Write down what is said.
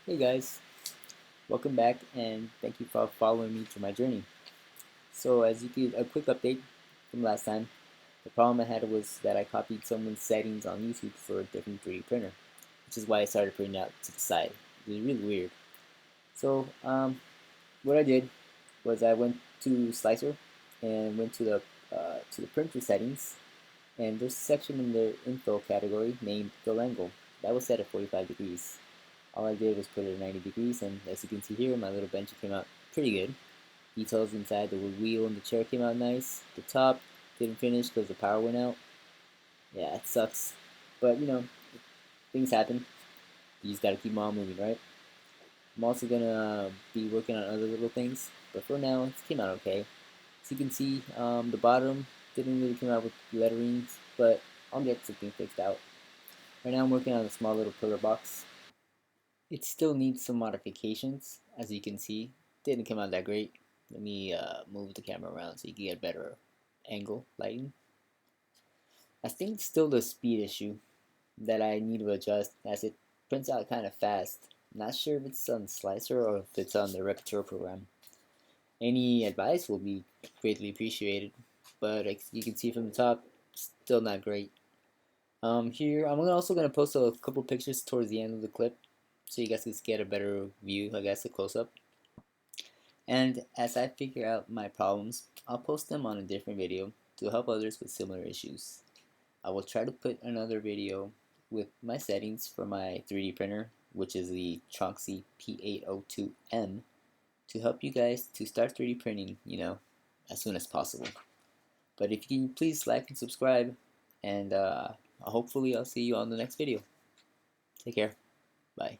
Hey guys, welcome back and thank you for following me through my journey. So as you could, a quick update from last time, the problem I had was that I copied someone's settings on YouTube for a different 3D printer, which is why I started printing out to the side. It was really weird. So what I did was I went to Slicer and went to the printer settings, and there's a section in the info category named fill angle. That was set at 45 degrees. All I did was put it at 90 degrees, and as you can see here, my little bench came out pretty good. Details inside the wheel and the chair came out nice. The top didn't finish because the power went out. Yeah, it sucks. But, things happen. You just gotta keep on moving, right? I'm also gonna be working on other little things, but for now, it came out okay. As you can see, the bottom didn't really come out with letterings, but I'll get something fixed out. Right now, I'm working on a small little pillar box. It still needs some modifications, as you can see. Didn't come out that great. Let me move the camera around so you can get better angle lighting. I think it's still the speed issue that I need to adjust, as it prints out kind of fast. Not sure if it's on Slicer or if it's on the Repeteur program. Any advice will be greatly appreciated, but as you can see from the top, still not great. Here I'm also gonna post a couple pictures towards the end of the clip, so you guys can get a better view, I guess, a close up. And as I figure out my problems, I'll post them on a different video to help others with similar issues. I will try to put another video with my settings for my 3D printer, which is the Tronxy P802M, to help you guys to start 3D printing, as soon as possible. But if you can please like and subscribe, and hopefully I'll see you on the next video. Take care. Bye.